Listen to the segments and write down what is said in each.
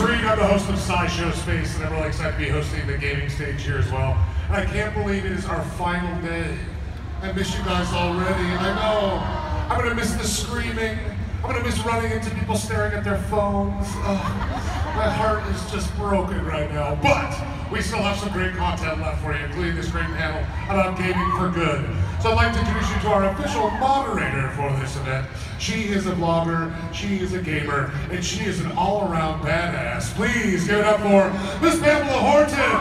Reed, I'm the host of SciShow Space, and I'm really excited to be hosting the gaming stage here as well. And I can't believe it is our final day. I miss you guys already, I know. I'm gonna miss the screaming. I'm gonna miss running into people staring at their phones. My heart is just broken right now, but we still have some great content left for you, including this great panel about gaming for good. So I'd like to introduce you to our official moderator for this event. She is a vlogger, she is a gamer, and she is an all-around badass. Please give it up for Miss Pamela Horton.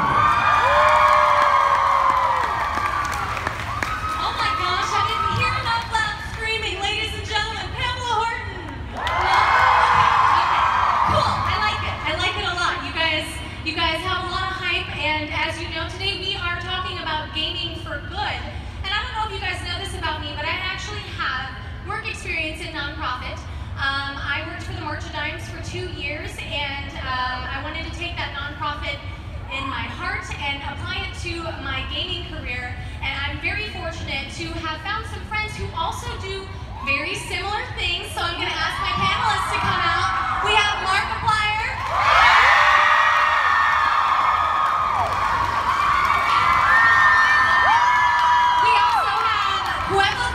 Experience in nonprofit. I worked for the Markiplier for 2 years, and I wanted to take that nonprofit in my heart and apply it to my gaming career. And I'm very fortunate to have found some friends who also do very similar things. So I'm going to ask my panelists to come out. We have Markiplier. We also have Pueblo.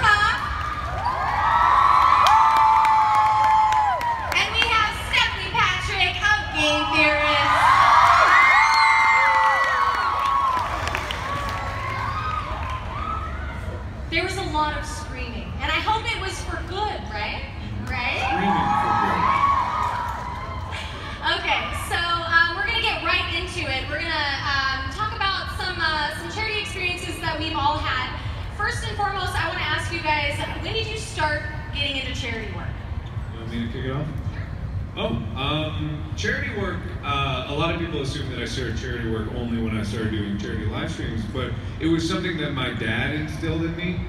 There was a lot of screaming, and I hope it was for good, right? Right? Screaming for good. Okay, so we're gonna get right into it. We're gonna talk about some charity experiences that we've all had. First and foremost, I want to ask you guys, when did you start getting into charity work? You want me to kick it off? Charity work, a lot of people assume that I started charity work only when I started doing charity live streams, but it was something that my dad instilled in me.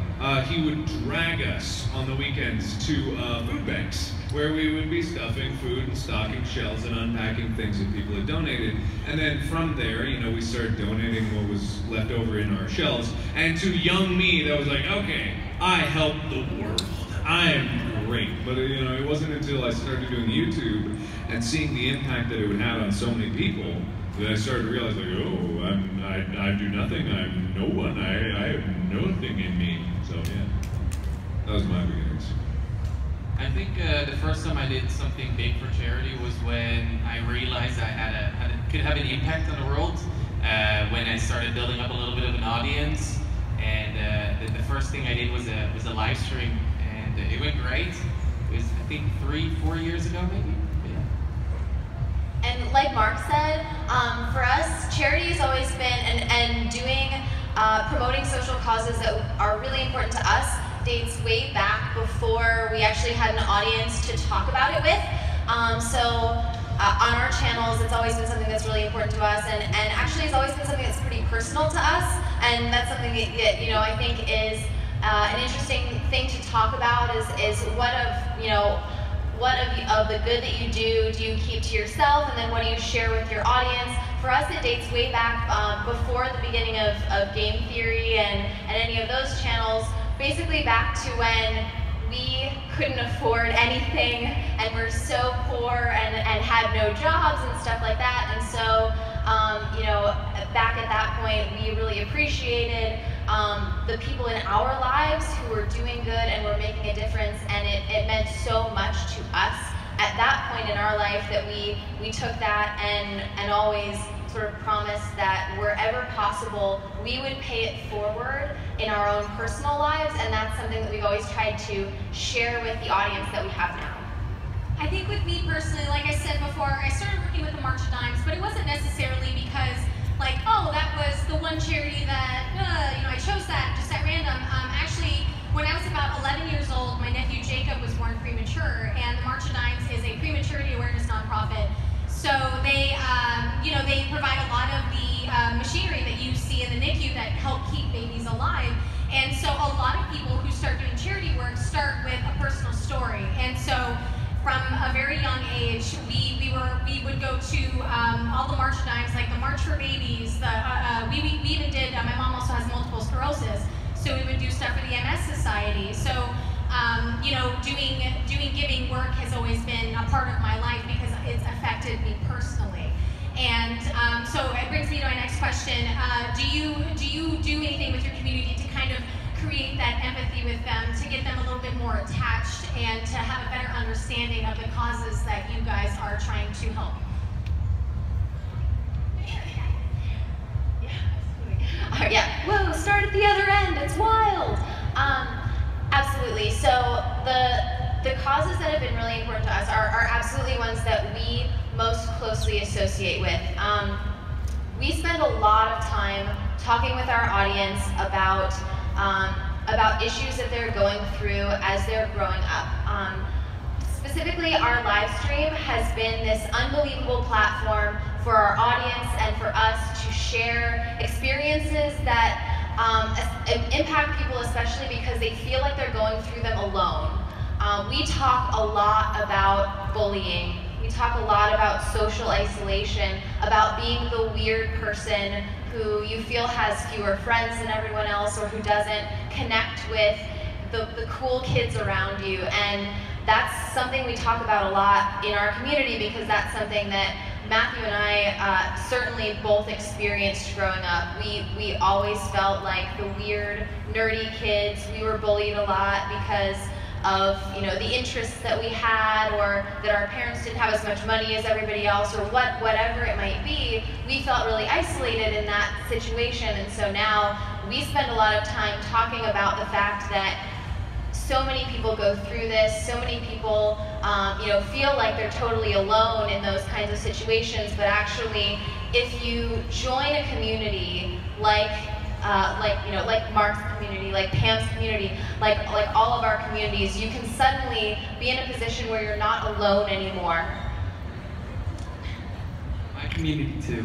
He would drag us on the weekends to food banks, where we would be stuffing food and stocking shelves and unpacking things that people had donated. And then from there, you know, we started donating what was left over in our shelves. And to young me, that was like, okay, I helped the world. I am great. But you know, it wasn't until I started doing YouTube and seeing the impact that it would have on so many people that I started to realize, like, oh, I do nothing. I'm no one. I have nothing in me. So yeah, that was my beginnings. I think the first time I did something big for charity was when I realized I could have an impact on the world. When I started building up a little bit of an audience, and the first thing I did was a live stream. It went great. It was, I think, 3-4 years ago, maybe. Yeah. And like Mark said, for us, charity has always been, and doing, promoting social causes that are really important to us dates way back before we actually had an audience to talk about it with. On our channels, it's always been something that's really important to us, and actually it's always been something that's pretty personal to us, and that's something that you know, I think is an interesting thing to talk about is what of the good that you do you keep to yourself, and then what do you share with your audience? For us, it dates way back before the beginning of game theory and any of those channels, basically back to when we couldn't afford anything and were so poor and had no jobs and stuff like that. And so, you know, back at that point, we really appreciated the people in our lives who were doing good and were making a difference, and it meant so much to us at that point in our life that we took that and always sort of promised that wherever possible, we would pay it forward in our own personal lives, and that's something that we've always tried to share with the audience that we have now. I think with me personally, like I said before, I started working with the March of Dimes, but it wasn't necessarily because, like, oh, that was the one charity that, you know, I chose that just at random. Actually, when I was about 11 years old, my nephew Jacob was born premature, and the March of Dimes is a prematurity awareness nonprofit. So they, you know, they provide a lot of the machinery that you see in the NICU that help keep babies alive. And so a lot of people who start doing charity work start with a personal story. And so from a very young age, we would go to all the March of Dimes, like the March for Babies. We even did. My mom also has multiple sclerosis, so we would do stuff for the MS Society. So you know, doing giving work has always been a part of my life because it's affected me personally. And so it brings me to my next question. Do you do anything with your community to kind of create that empathy with them, to get them a little bit more attached and to have a better understanding of the causes that you guys are trying to help? Yeah, whoa, start at the other end, it's wild. Absolutely, so the causes that have been really important to us are absolutely ones that we most closely associate with. We spend a lot of time talking with our audience about issues that they're going through as they're growing up. Specifically, our live stream has been this unbelievable platform for our audience and for us to share experiences that impact people, especially because they feel like they're going through them alone. We talk a lot about bullying. We talk a lot about social isolation, about being the weird person who you feel has fewer friends than everyone else, or who doesn't connect with the cool kids around you. And that's something we talk about a lot in our community, because that's something that Matthew and I certainly both experienced growing up. We always felt like the weird, nerdy kids. We were bullied a lot because of, you know, the interests that we had, or that our parents didn't have as much money as everybody else, or whatever it might be. We felt really isolated in that situation, and so now we spend a lot of time talking about the fact that so many people go through this, so many people feel like they're totally alone in those kinds of situations, but actually, if you join a community like Mark's community, like Pam's community, like all of our communities, you can suddenly be in a position where you're not alone anymore. My community too.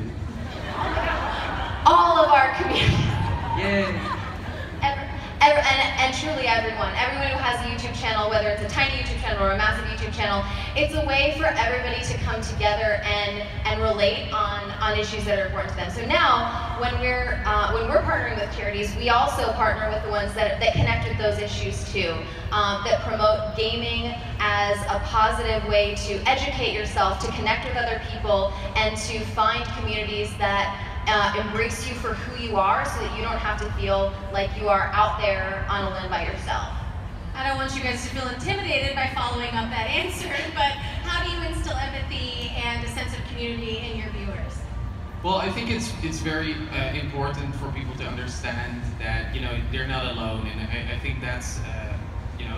All of our communities. Yay. And truly everyone who has a YouTube channel, whether it's a tiny YouTube channel or a massive YouTube channel, it's a way for everybody to come together and relate on issues that are important to them. So now, when we're partnering with charities, we also partner with the ones that connect with those issues too, that promote gaming as a positive way to educate yourself, to connect with other people, and to find communities that embrace you for who you are, so that you don't have to feel like you are out there on a limb by yourself. I don't want you guys to feel intimidated by following up that answer, but how do you instill empathy and a sense of community in your viewers? Well, I think it's very important for people to understand that they're not alone, and I think that's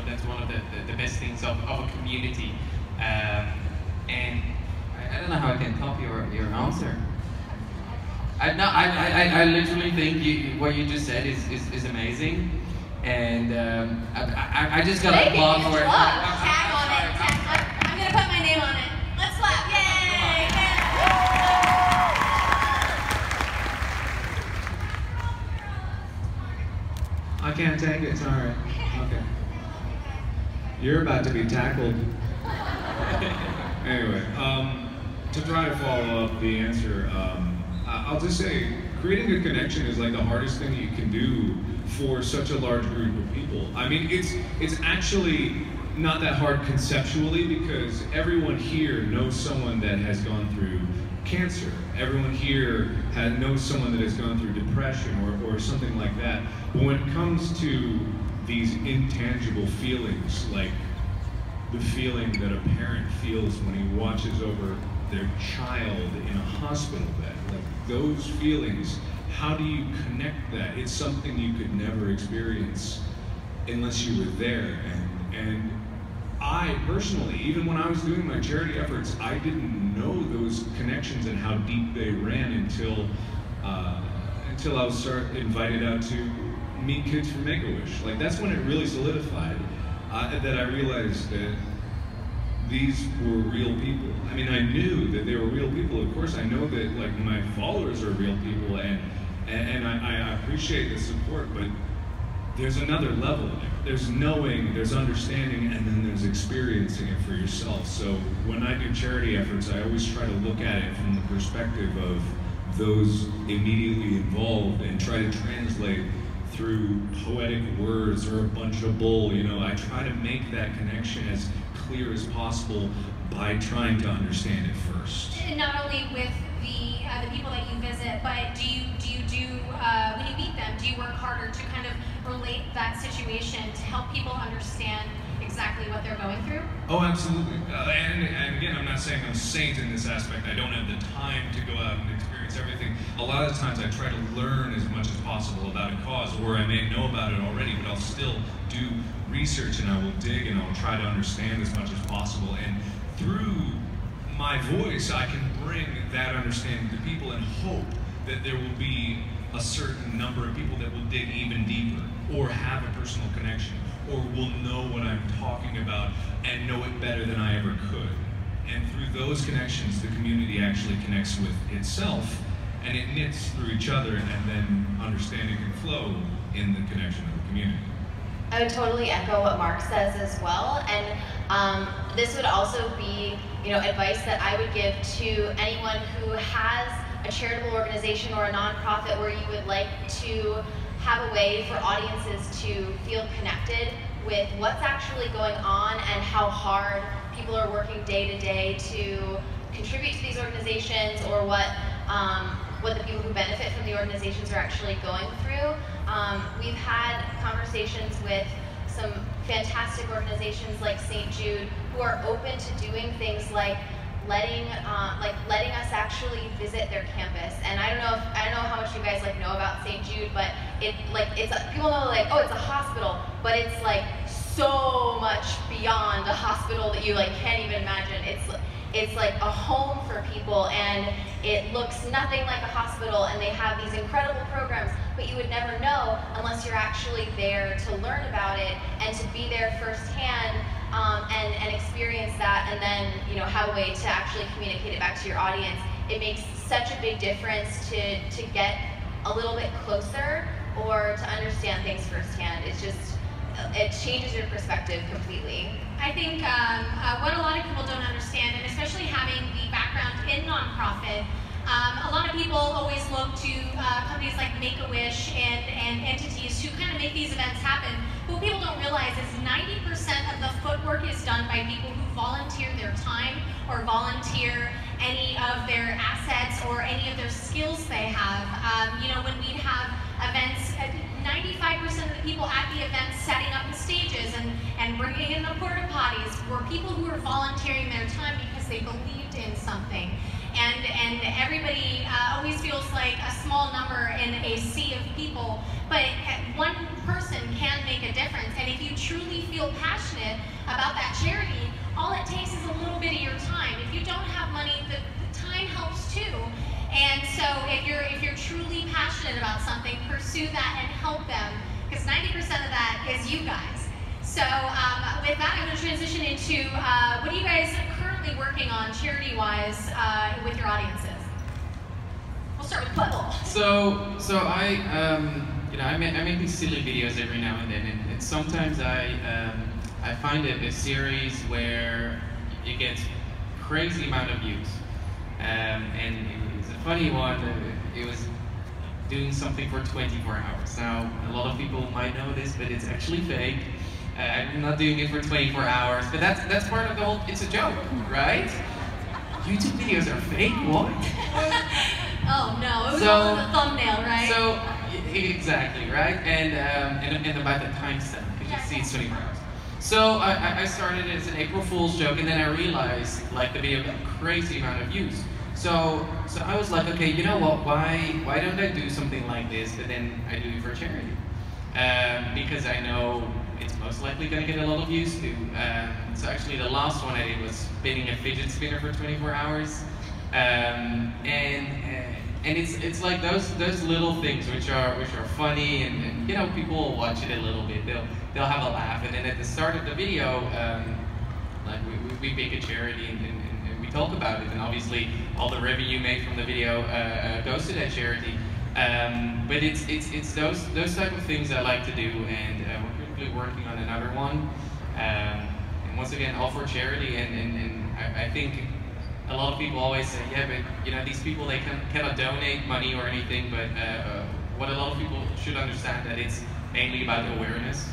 that's one of the best things of a community. And I don't know how I can top your answer. I literally think what you just said is amazing, and I just got to applaud for it. Tag on it. I'm gonna put my name on it. Let's clap! Yay! I can't take it. Sorry. Okay. You're about to be tackled. Anyway, to try to follow up the answer. I'll just say, creating a connection is like the hardest thing you can do for such a large group of people. I mean, it's actually not that hard conceptually, because everyone here knows someone that has gone through cancer. Everyone here knows someone that has gone through depression or something like that. But when it comes to these intangible feelings, like the feeling that a parent feels when he watches over their child in a hospital bed, like those feelings, how do you connect that? It's something you could never experience unless you were there. And I personally, even when I was doing my charity efforts, I didn't know those connections and how deep they ran until I was invited out to meet kids from Make-A-Wish. Like, that's when it really solidified that I realized that these were real people. I mean, I knew that they were real people. Of course, I know that like my followers are real people, and I appreciate the support, but there's another level there. There's knowing, there's understanding, and then there's experiencing it for yourself. So when I do charity efforts, I always try to look at it from the perspective of those immediately involved and try to translate through poetic words or a bunch of bull. I try to make that connection as clear as possible by trying to understand it first. And not only with the the people that you visit, but do you when you meet them, do you work harder to kind of relate that situation to help people understand exactly what they're going through? Oh, absolutely. And again, I'm not saying I'm a saint in this aspect. I don't have the time to go out and experience everything. A lot of times I try to learn as much as possible about a cause, or I may know about it already, but I'll still do research and I will dig and I'll try to understand as much as possible. And through my voice, I can bring that understanding to people and hope that there will be a certain number of people that will dig even deeper, or have a personal connection, or will know what I'm talking about and know it better than I ever could. And through those connections, the community actually connects with itself, and it knits through each other, and then understanding can flow in the connection of the community. I would totally echo what Mark says as well, and this would also be, advice that I would give to anyone who has a charitable organization or a nonprofit where you would like to have a way for audiences to feel connected with what's actually going on and how hard people are working day to day to contribute to these organizations, or what the people who benefit from the organizations are actually going through. We've had conversations with some fantastic organizations like St. Jude, who are open to doing things like letting us actually visit their campus. And I don't know how much you guys know about St. Jude, but people know oh, it's a hospital, but it's so much beyond a hospital that you can't even imagine. It's like a home for people, and it looks nothing like a hospital, and they have these incredible programs, but you would never know unless you're actually there to learn about it and to be there firsthand, and experience that, and then have a way to actually communicate it back to your audience. It makes such a big difference to get a little bit closer, or to understand things firsthand. It changes your perspective completely. I think what a lot of people don't understand, and especially having the background in nonprofit, a lot of people always look to companies like Make-A-Wish and entities who kind of make these events happen. But what people don't realize is 90% of the footwork is done by people who volunteer their time or volunteer any of their assets or any of their skills they have. When we'd have events, 95% of the people at the events setting up the stages and bringing in the porta potties were people who were volunteering their time because they believed in something. And everybody always feels like a small number in a sea of people, but one person can make a difference. And if you truly feel passionate about that charity, all it takes is a little bit of your time. If you don't have money, the time helps too. And so if you're truly passionate about something, pursue that and help them, because 90% of that is you guys. So with that, I'm going to transition into what are you guys currently working on charity-wise with your audiences? We'll start with Puddle. So I make these silly videos every now and then, and sometimes I find a series where it gets crazy amount of views, and it's a funny one. It was doing something for 24 hours. Now, a lot of people might know this, but it's actually fake. I'm not doing it for 24 hours, but that's part of the whole, it's a joke, right? YouTube videos are fake? What? Oh no, it was all in the thumbnail, right? So, exactly, right? And about the timestamp, because you see it's 24 hours. So I started it as an April Fool's joke, and then I realized the video got a crazy amount of views. So I was like, okay, you know what? Why don't I do something like this, but then I do it for charity? Because I know it's most likely going to get a lot of views too. So actually, the last one I did was spinning a fidget spinner for 24 hours, and it's like those little things which are funny, and people will watch it a little bit. They'll have a laugh, and then at the start of the video, we pick a charity and we talk about it, and obviously all the revenue made from the video goes to that charity. But it's those type of things I like to do, and we're currently working on another one. And once again, all for charity, and I think a lot of people always say, yeah, but these people, they cannot donate money or anything, but what a lot of people should understand, that it's mainly about awareness.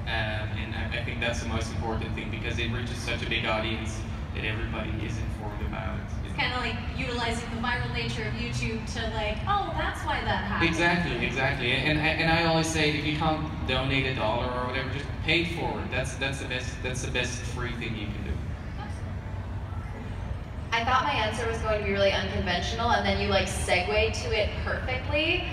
And I think that's the most important thing, because it reaches such a big audience that everybody is informed about kind of like utilizing the viral nature of YouTube to like, oh, that's why that happened. Exactly. And I always say, if you can't donate $1 or whatever, just pay it forward. That's the best free thing you can do. I thought my answer was going to be really unconventional, and then you like segued to it perfectly.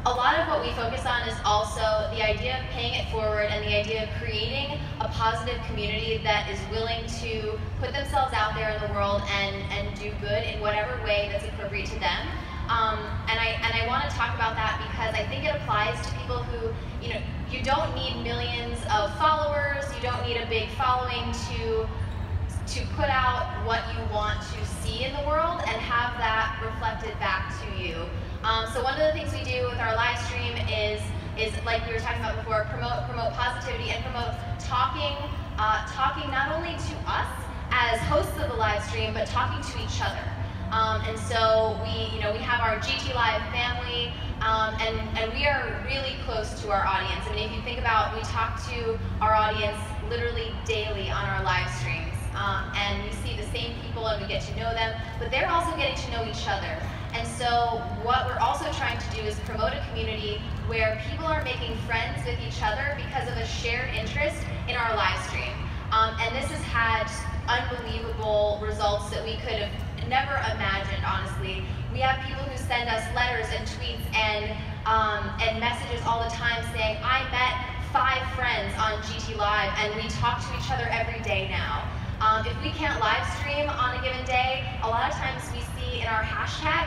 A lot of what we focus on is also the idea of paying it forward and the idea of creating a positive community that is willing to put themselves out there in the world and do good in whatever way that's appropriate to them. And I want to talk about that because I think it applies to people who, you don't need millions of followers, you don't need a big following to put out what you want to see in the world and have that reflected back to you. So one of the things we do with our live stream is like we were talking about before, promote positivity and promote talking not only to us as hosts of the live stream, but talking to each other. And so we have our GT Live family, and we are really close to our audience. I mean, if you think about, we talk to our audience literally daily on our live streams, and we see the same people and we get to know them, but they're also getting to know each other. And so what we're also trying to do is promote a community where people are making friends with each other because of a shared interest in our live stream. And this has had unbelievable results that we could have never imagined, honestly. We have people who send us letters and tweets and messages all the time saying, I met 5 friends on GT Live and we talk to each other every day now. If we can't live stream on a given day, a lot of times we see in our hashtag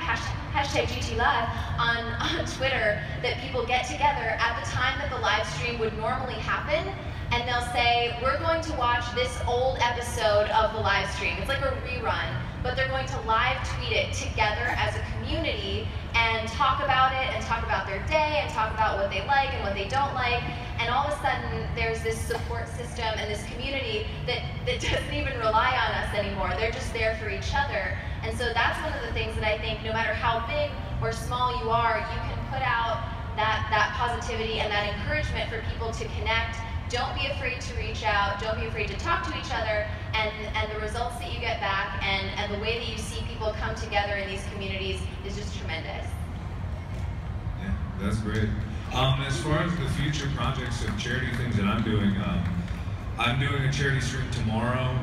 GT Live on Twitter that people get together at the time that the live stream would normally happen, and they'll say, we're going to watch this old episode of the live stream. It's like a rerun, but they're going to live tweet it together as a community and talk about it and talk about their day and talk about what they like and what they don't like. And all of a sudden, there's this support system and this community that doesn't even rely on us anymore. They're just there for each other. And so that's one of the things that I think, no matter how big or small you are, you can put out that positivity and that encouragement for people to connect. Don't be afraid to reach out. Don't be afraid to talk to each other. And the results that you get back and the way that you see people come together in these communities is just tremendous. Yeah, that's great. As far as the future projects of charity things that I'm doing a charity stream tomorrow,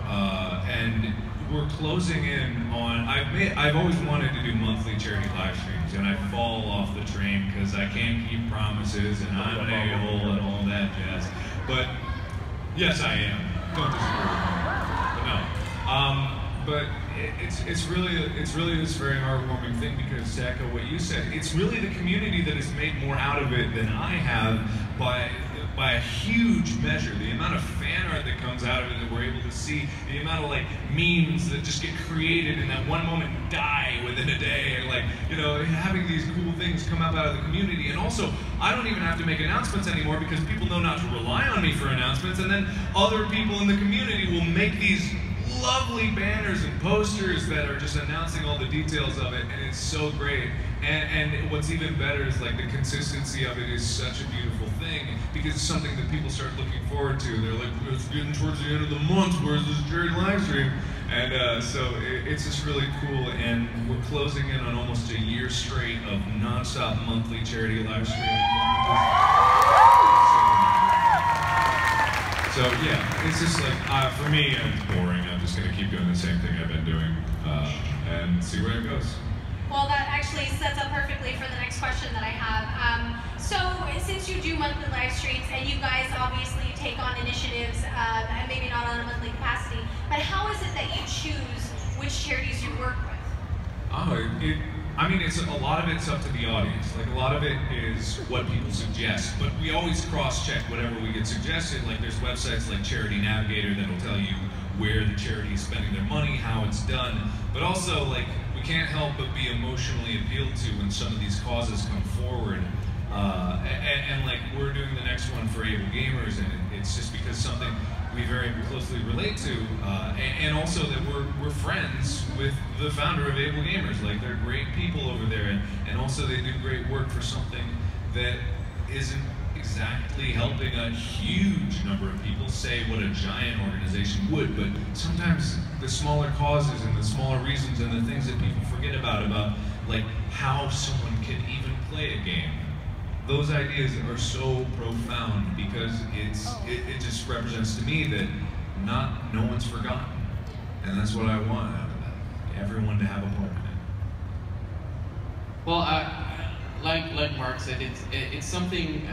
and we're closing in on, I've always wanted to do monthly charity live streams, and I fall off the train because I can't keep promises, and I'm an a-hole and all that jazz. But yes, I am. Don't disagree. But no. But it's really this very heartwarming thing, because to echo what you said, it's really the community that has made more out of it than I have by a huge measure. The amount of fan art that comes out of it that we're able to see, the amount of like memes that just get created in that one moment and die within a day, and like, having these cool things come up out of the community. And also, I don't even have to make announcements anymore because people know not to rely on me for announcements, and then other people in the community will make these lovely banners and posters that are just announcing all the details of it, and it's so great. And what's even better is like the consistency of it is such a beautiful thing, because it's something that people start looking forward to. They're like, it's getting towards the end of the month, where's this charity live stream? And so it's just really cool, and we're closing in on almost a year straight of non-stop monthly charity live streams. So yeah, it's just like, for me, it's boring. I'm just gonna keep doing the same thing I've been doing and see where it goes. Well, that actually sets up perfectly for the next question that I have. So since you do monthly live streams, and you guys obviously take on initiatives, and maybe not on a monthly capacity, but how is it that you choose which charities you work with? It's a lot of it's up to the audience. Like, a lot of it is what people suggest, but we always cross-check whatever we get suggested. Like, there's websites like Charity Navigator that'll tell you where the charity is spending their money, how it's done, but also, like, we can't help but be emotionally appealed to when some of these causes come forward. And like, we're doing the next one for able gamers, and it's just because something we very closely relate to, and also that we're friends with the founder of Able Gamers. Like, they're great people over there, and also they do great work for something that isn't exactly helping a huge number of people say what a giant organization would, but sometimes the smaller causes and the smaller reasons and the things that people forget about like how someone can even play a game. Those ideas are so profound because it just represents to me that no one's forgotten. And that's what I want out of that. Everyone to have a part in it. Well, like Mark said, it's something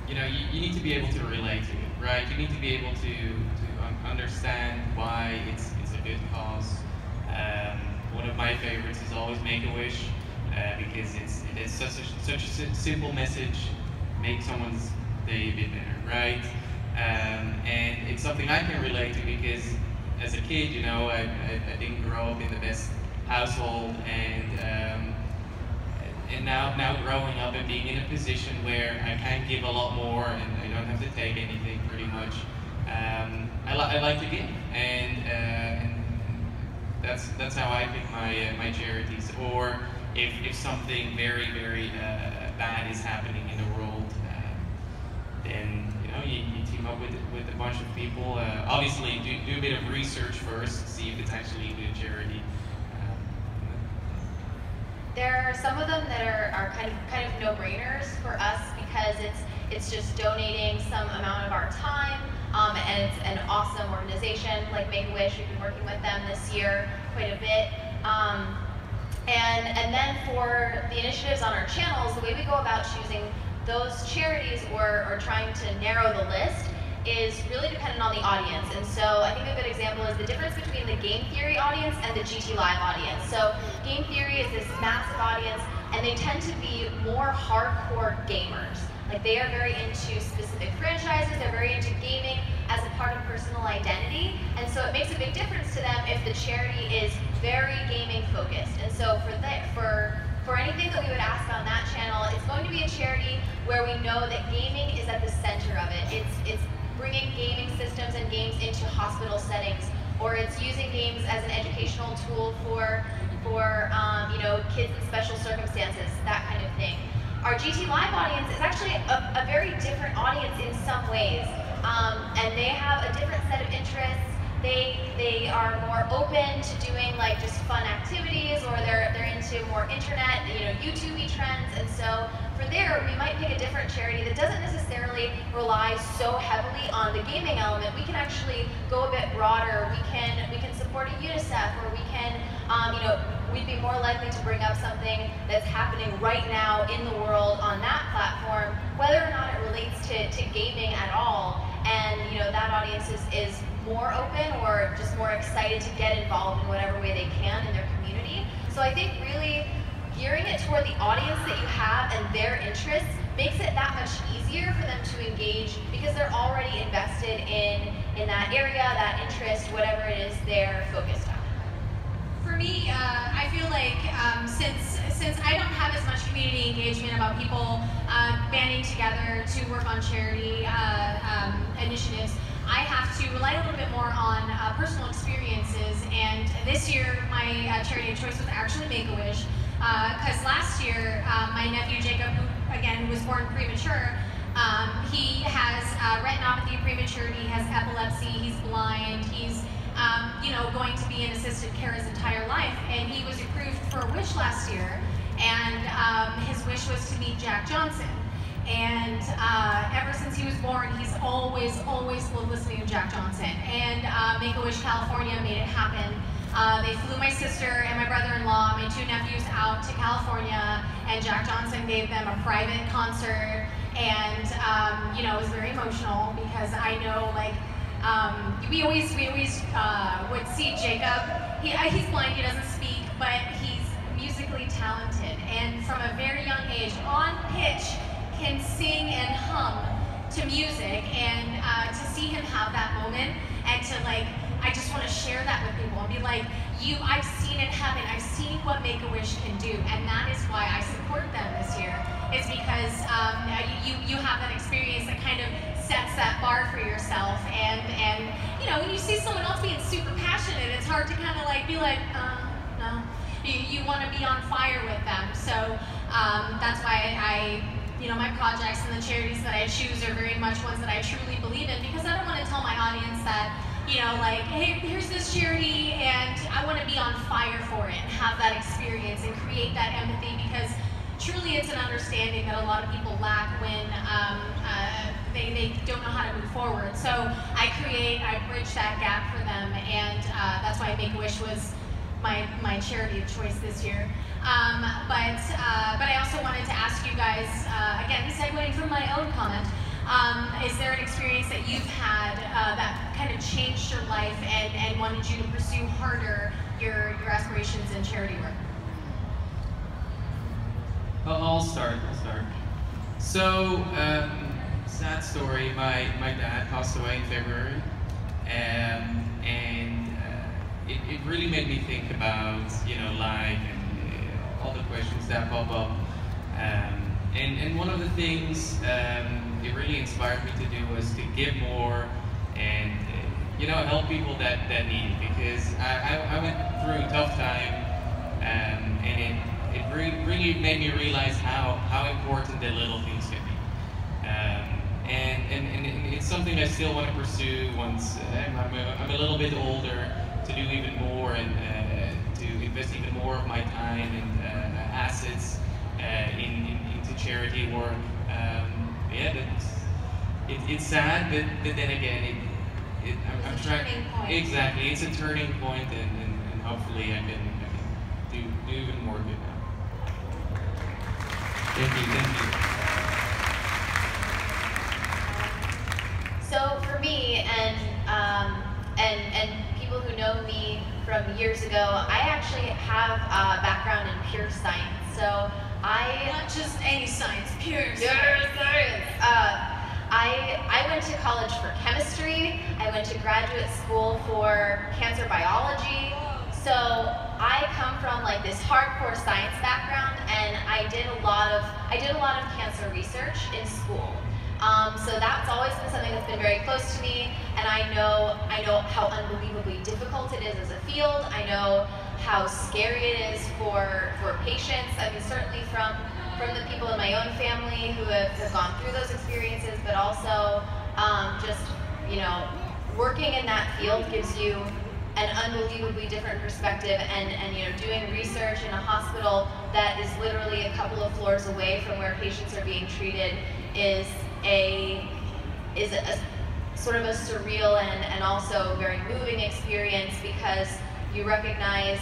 you know you need to be able to relate to it, right? You need to be able to understand why it's a good cause. One of my favorites is always Make-A-Wish because it is such a simple message, make someone's day a bit better, right? And it's something I can relate to because as a kid, you know, I didn't grow up in the best household, and now growing up and being in a position where I can give a lot more and I don't have to take anything pretty much. I like to give, and that's how I pick my charities. Or if something very bad is happening in the world, then you know you team up with a bunch of people. Obviously, do a bit of research first, see if it's actually a good charity. There are some of them that are kind of no-brainers for us because it's just donating some amount of our time, and it's an awesome organization like Make-A-Wish. We've been working with them this year quite a bit. And then for the initiatives on our channels, the way we go about choosing those charities or trying to narrow the list is really dependent on the audience. And so I think a good example is the difference between the game theory audience and the GT Live audience. So game theory is this massive audience, and they tend to be more hardcore gamers. Like they are very into specific franchises, they're very into gaming as a part of personal identity, and so it makes a big difference to them if the charity is very gaming focused. And so for anything that we would ask on that channel, it's going to be a charity where we know that gaming is at the center of it. It's bringing gaming systems and games into hospital settings, or it's using games as an educational tool for you know, kids in special circumstances, that kind of thing. Our GT Live audience is actually a very different audience in some ways, and they have a different set of interests. They are more open to doing like just fun activities, or they're into more internet, you know, YouTube-y trends. And so for there, we might pick a different charity that doesn't necessarily rely so heavily on the gaming element. We can actually go a bit broader. We can support a UNICEF, or we can, you know, we'd be more likely to bring up something that's happening right now in the world on that platform, whether or not it relates to gaming at all. And you know, that audience is more open or just more excited to get involved in whatever way they can in their community. So I think really gearing it toward the audience that you have and their interests makes it that much easier for them to engage because they're already invested in that area, that interest, whatever it is they're focused on. For me, I feel like since I don't have as much community engagement about people banding together to work on charity initiatives, I have to rely a little bit more on personal experiences. And this year, my charity of choice was actually Make-A-Wish, because last year, my nephew Jacob, who again was born premature, he has retinopathy prematurity, he has epilepsy, he's blind, he's you know, going to be in assisted care his entire life, and he was approved for a wish last year, and his wish was to meet Jack Johnson. And ever since he was born, he's always loved listening to Jack Johnson. And Make-A-Wish California made it happen. They flew my sister and my brother-in-law, my two nephews, out to California, and Jack Johnson gave them a private concert. And you know, it was very emotional because I know, like, we always would see Jacob. He's blind, he doesn't speak, but he's musically talented, and from a very young age, on pitch, can sing and hum to music. And to see him have that moment, and to like, I just want to share that with people and be like, I've seen it happen. I've seen what Make-A-Wish can do, and that is why I support them this year. It's because you have that experience that kind of sets that bar for yourself, and you know, when you see someone else being super passionate, it's hard to kind of like be like, no. You want to be on fire with them. So that's why I my projects and the charities that I choose are very much ones that I truly believe in, because I don't want to tell my audience that, like, hey, here's this charity and I want to be on fire for it and have that experience and create that empathy, because truly it's an understanding that a lot of people lack when they don't know how to move forward. So I bridge that gap for them, and that's why Make-A-Wish was my charity of choice this year. But I also wanted to ask you guys, again, segueing from my own comment, is there an experience that you've had that kind of changed your life and wanted you to pursue harder your aspirations in charity work? I'll start. So, sad story. My dad passed away in February, and it really made me think about life and all the questions that pop up. And one of the things it really inspired me to do was to give more and help people that need it, because I went through a tough time, and it really made me realize how important the little things can be. And it's something I still want to pursue once I'm a little bit older, to do even more and to invest even more of my time and assets into charity work. It's sad, but then again, I'm trying. Turning point. Tracking. Exactly, it's a turning point, and hopefully I can do even more good now. Thank you. So for me, and people who know me from years ago, I actually have a background in pure science. So Not just any science, pure science. I went to college for chemistry. I went to graduate school for cancer biology. So I come from like this hardcore science background, and I did a lot of cancer research in school. So that's always been something that's been very close to me, and I know how unbelievably difficult it is as a field. I know how scary it is for patients. I mean, certainly from the people in my own family who have gone through those experiences, but also just working in that field gives you an unbelievably different perspective, and doing research in a hospital that is literally a couple of floors away from where patients are being treated is a sort of a surreal and also very moving experience, because you recognize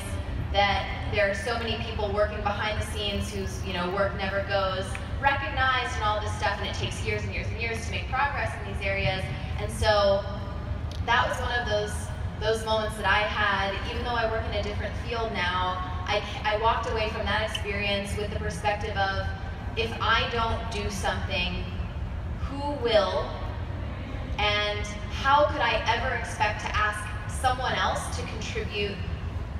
that there are so many people working behind the scenes whose work never goes recognized and all this stuff, and it takes years and years and years to make progress in these areas. And so that was one of those moments that I had. Even though I work in a different field now, I walked away from that experience with the perspective of, if I don't do something, who will? And how could I ever expect to ask someone else to contribute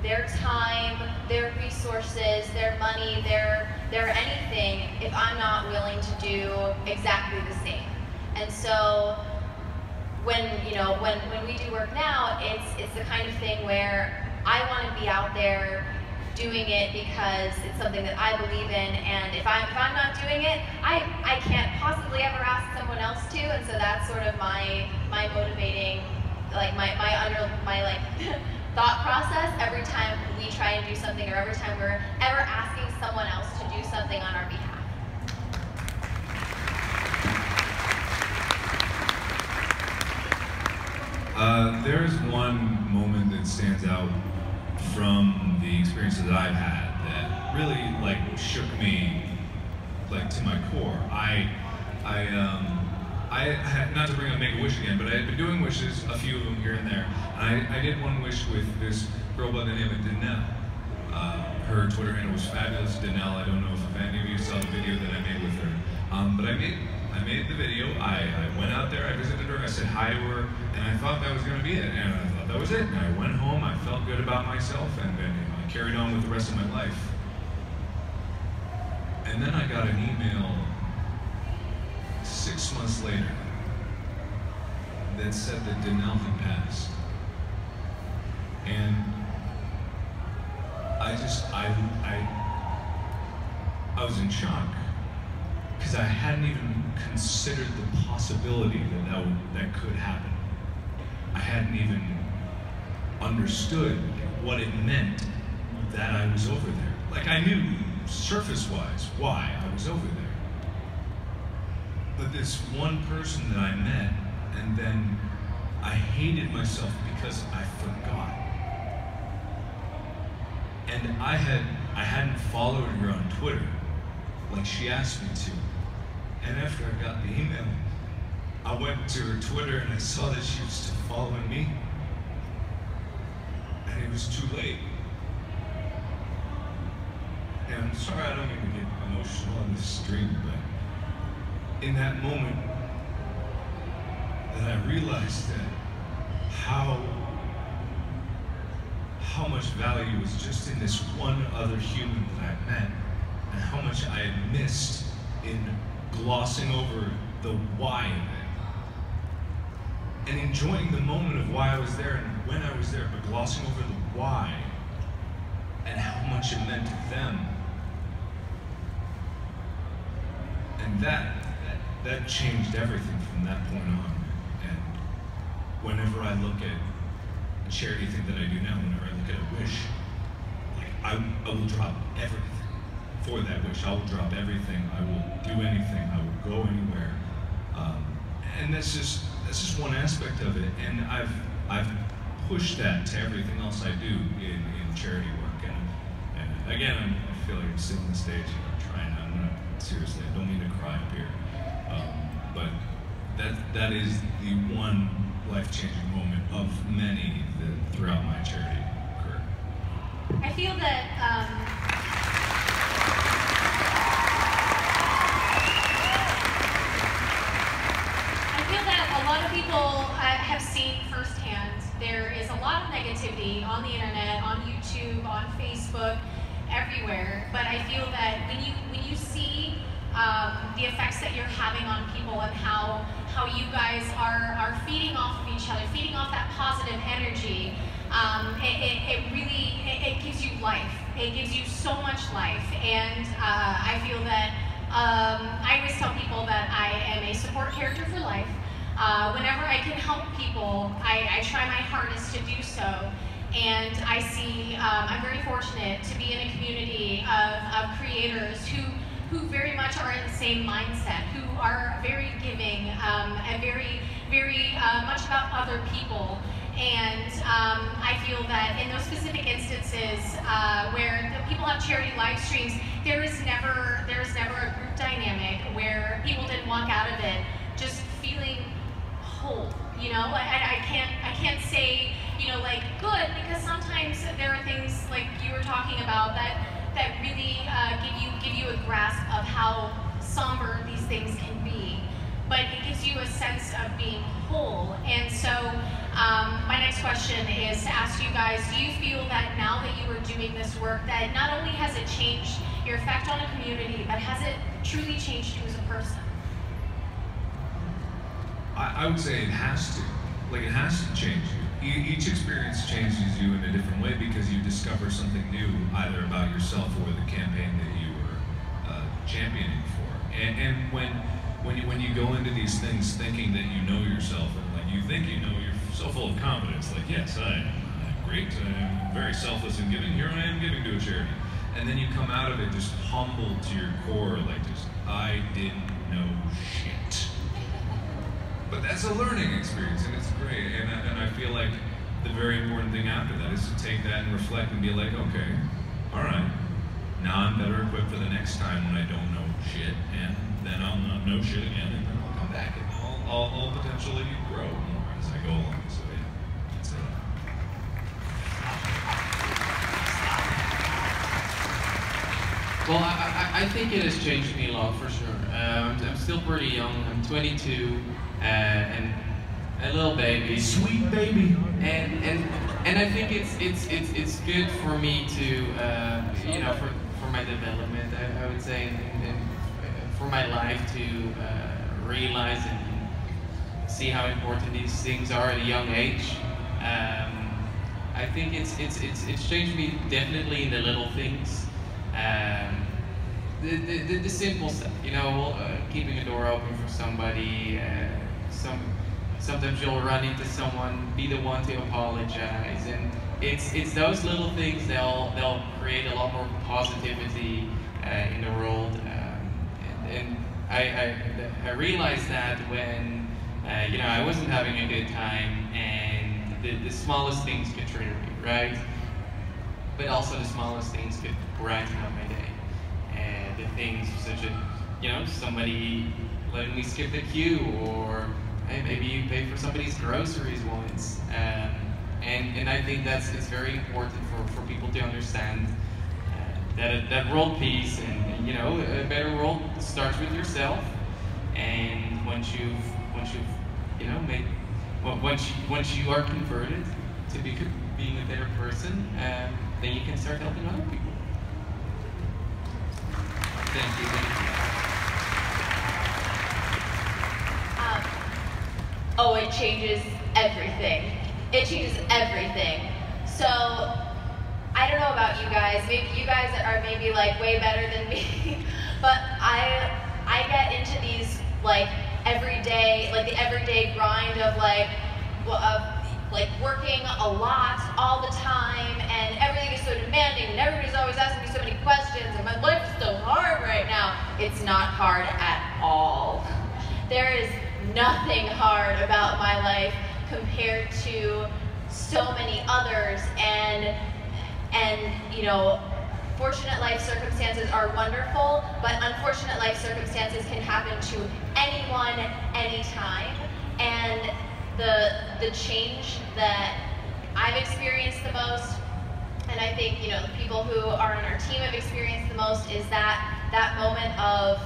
their time, their resources, their money, their anything, if I'm not willing to do exactly the same? And so when we do work now, it's the kind of thing where I want to be out there doing it because it's something that I believe in, and if I'm not doing it, I can't possibly ever ask someone else to. And so that's sort of my motivating, like my thought process every time we try and do something, or every time we're ever asking someone else to do something on our behalf. There's one moment that stands out from the experiences that I've had that really shook me to my core. I had, not to bring up Make-A-Wish again, but I had been doing wishes, a few of them here and there. And I did one wish with this girl by the name of Danelle. Her Twitter handle was Fabulous Danelle. I don't know if any of you saw the video that I made with her. But I made the video. I went out there, I visited her, I said hi to her, and I thought that was going to be it. And I thought that was it. And I went home, I felt good about myself, and then I carried on with the rest of my life. And then I got an email 6 months later that said that Danelle had passed. And I was in shock, because I hadn't even considered the possibility that could happen. I hadn't even understood what it meant that I was over there. Like, I knew surface-wise why I was over there. But this one person that I met, and then I hated myself because I forgot. And I hadn't followed her on Twitter like she asked me to. And after I got the email, I went to her Twitter and I saw that she was still following me. And it was too late. And I'm sorry I don't mean to get emotional on this stream, but in that moment that I realized that how much value was just in this one other human that I met, and how much I had missed in glossing over the why of it. And enjoying the moment of why I was there and when I was there, but glossing over the why and how much it meant to them. And that changed everything from that point on. And whenever I look at a charity thing that I do now, whenever I look at a wish, like I will drop everything for that wish. I will drop everything. I will do anything. I will go anywhere. And that's just one aspect of it. And I've pushed that to everything else I do in charity work. And again, I feel like I'm still on the stage. I'm trying. I'm not seriously. I don't mean to cry up here. But that is the one life-changing moment of many throughout my charity career. I feel that a lot of people have seen firsthand there is a lot of negativity on the internet, on YouTube, on Facebook, everywhere. But I feel that when you see the effects that you're having on people and how you guys are feeding off of each other, feeding off that positive energy, it really gives you life. It gives you so much life, and I feel that I always tell people that I am a support character for life. Whenever I can help people, I try my hardest to do so. And I see, I'm very fortunate to be in a community of creators who very much are in the same mindset, who are very giving, and very much about other people. And I feel that in those specific instances where the people have charity live streams, there is never a group dynamic where people didn't walk out of it just feeling whole. You know, I can't say, you know, like good, because sometimes there are things like you were talking about that really give you a grasp of how somber these things can be. But it gives you a sense of being whole. And so my next question is to ask you guys, do you feel that now that you are doing this work, that not only has it changed your effect on a community, but has it truly changed you as a person? I would say it has to. Like, it has to change you. Each experience changes you in a different way because you discover something new, either about yourself or the campaign that you were championing for. And when you go into these things thinking that you know yourself, and like you think you know, you're so full of confidence, like, yes, I'm great, I'm very selfless in giving, here I am giving to a charity. And then you come out of it just humbled to your core, like just, I didn't know shit. But that's a learning experience, and it's great. And I feel like the very important thing after that is to take that and reflect and be like, okay, all right, now I'm better equipped for the next time when I don't know shit, and then I'll not know shit again, and then I'll come back and I'll potentially grow more as I go along. So yeah, that's it. Well, I think it has changed me a lot for sure. I'm still pretty young. I'm 22. And a little baby, Sweet baby. And I think it's good for me to you know, for my development, I would say, and for my life to realize and see how important these things are at a young age. I think it's changed me definitely in the little things. the simple stuff, you know, keeping a door open for somebody. Sometimes you'll run into someone, be the one to apologize, and it's those little things they'll create a lot more positivity in the world. And I realized that when you know, I wasn't having a good time, and the smallest things could trigger me, right? But also the smallest things could brighten up my day. And the things such as, you know, somebody letting me skip the queue, or hey, maybe you pay for somebody's groceries once. And I think it's very important for people to understand that world peace, and you know, a better world starts with yourself. And once you've you know, once you are converted to being a better person, then you can start helping other people. Thank you. Oh, it changes everything. It changes everything. So, I don't know about you guys. Maybe you guys are maybe like way better than me, but I get into these like everyday, like the everyday grind of like working a lot all the time, and everything is so demanding, and everybody's always asking me so many questions, and my life is so hard right now. It's not hard at all. There is nothing hard about my life compared to so many others, and you know, fortunate life circumstances are wonderful, but unfortunate life circumstances can happen to anyone, anytime. And the change that I've experienced the most, and I think, you know, the people who are on our team have experienced the most, is that moment of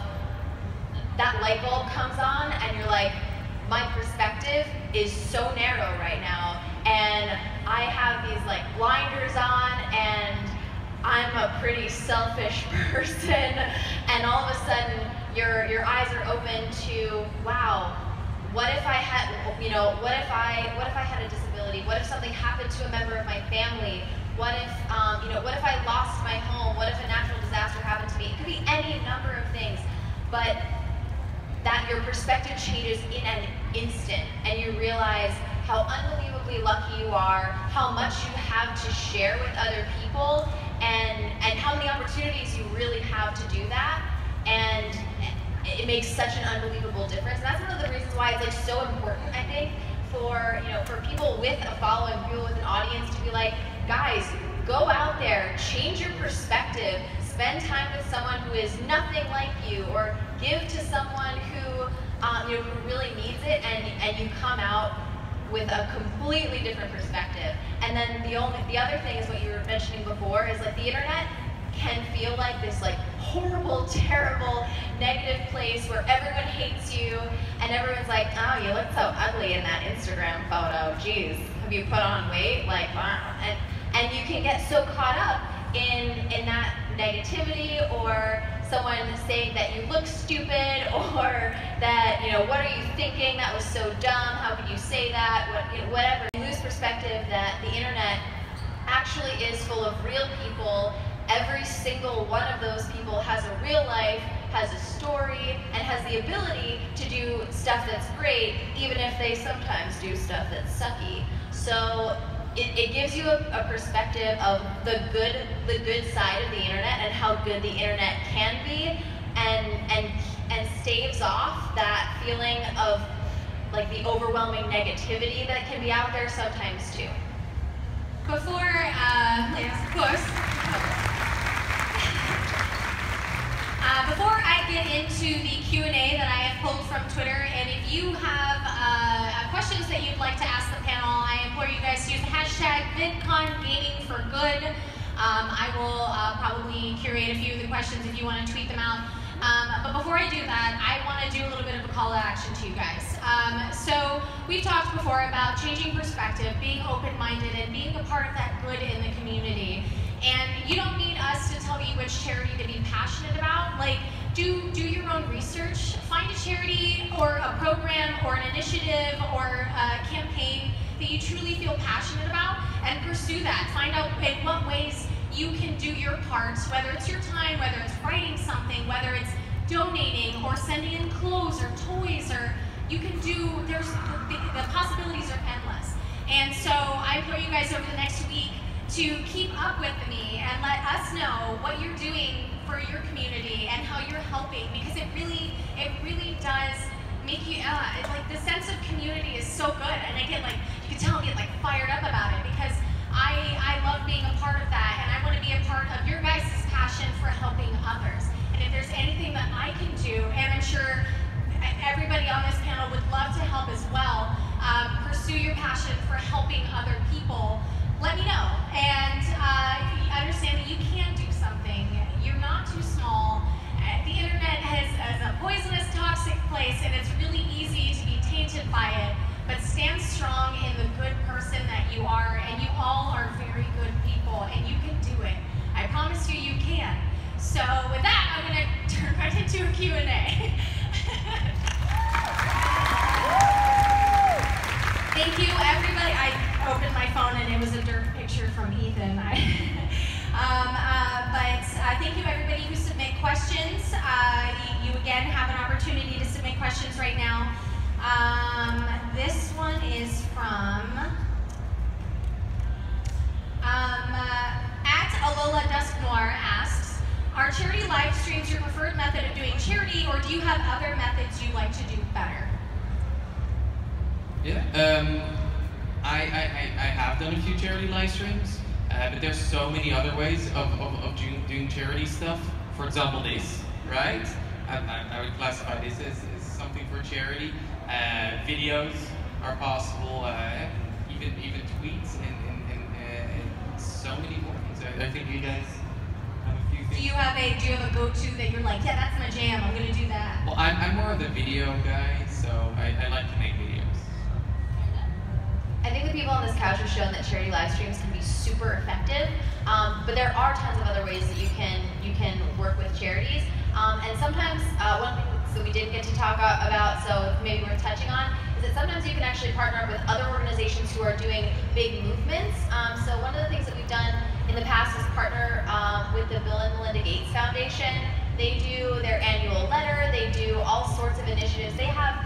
that light bulb comes on, and you're like, my perspective is so narrow right now, and I have these like blinders on, and I'm a pretty selfish person, and all of a sudden your eyes are open to, wow, what if I had, you know, what if I had a disability? What if something happened to a member of my family? What if, you know, what if I lost my home? What if a natural disaster happened to me? It could be any number of things, but that your perspective changes in an instant, and you realize how unbelievably lucky you are, how much you have to share with other people, and how many opportunities you really have to do that. And it makes such an unbelievable difference. And that's one of the reasons why it's like so important, I think, for, you know, for people with a following, people with an audience, to be like, guys, go out there, change your perspective, spend time with someone who is nothing like you, or give to someone who, you know, who really needs it, and you come out with a completely different perspective. And then the other thing is what you were mentioning before, is like the internet can feel like this like horrible, terrible, negative place where everyone hates you, and everyone's like, oh, you look so ugly in that Instagram photo, geez, have you put on weight? Like, wow. And you can get so caught up in that negativity, or someone saying that you look stupid, or that, you know, what are you thinking? That was so dumb. How could you say that? What, you know, whatever. You lose perspective that the internet actually is full of real people. Every single one of those people has a real life, has a story, and has the ability to do stuff that's great, even if they sometimes do stuff that's sucky. So it gives you a perspective of the good side of the internet, and how good the internet can be, and staves off that feeling of like the overwhelming negativity that can be out there sometimes too. Before, yes, of course. Before I get into the Q&A that I have pulled from Twitter, and if you have questions that you'd like to ask the panel, I implore you guys to use the hashtag VidConGamingForGood. I will probably curate a few of the questions if you want to tweet them out. But before I do that, I want to do a little bit of a call to action to you guys. So we've talked before about changing perspective, being open-minded, and being a part of that good in the community. And you don't need us to tell you which charity to be passionate about. Like, do your own research. Find a charity or a program or an initiative or a campaign that you truly feel passionate about, and pursue that. Find out in what ways you can do your part, whether it's your time, whether it's writing something, whether it's donating or sending in clothes or toys, or you can do, the possibilities are endless. And so I implore you guys over the next week to keep up with me and let us know what you're doing for your community and how you're helping, because it really does make you, like the sense of community is so good, and I get like, you can tell I get like fired up about it, because I love being a part of that, and I want to be a part of your guys' passion for helping others. And if there's anything that I can do, and I'm sure everybody on this panel would love to help as well, pursue your passion for helping other people, let me know. And understand that you can do something. You're not too small. The internet is a poisonous, toxic place, and it's really easy to be tainted by it. But stand strong in the good person that you are, and you all are very good people, and you can do it. I promise you, you can. So with that, I'm going to turn right into a Q&A. Thank you, everybody. I opened my phone and it was a dirt picture from Ethan. Thank you, everybody who submit questions. You again have an opportunity to submit questions right now. This one is from at Alola Dusk Noir asks, are charity live streams your preferred method of doing charity, or do you have other methods you like to do better? Yeah, I have done a few charity live streams, but there's so many other ways of doing charity stuff. For example, this, right? I would classify this as something for charity. Videos are possible, even tweets, and so many more things. I think you guys have a few things. Do you have a go-to that you're like, yeah, that's my jam, I'm gonna do that? Well, I'm more of the video guy, so I like to make videos. I think the people on this couch have shown that charity live streams can be super effective, but there are tons of other ways that you can work with charities. And sometimes one thing that we didn't get to talk about, so maybe worth touching on, is that sometimes you can actually partner up with other organizations who are doing big movements. So one of the things that we've done in the past is partner with the Bill and Melinda Gates Foundation. They do their annual letter. They do all sorts of initiatives. They have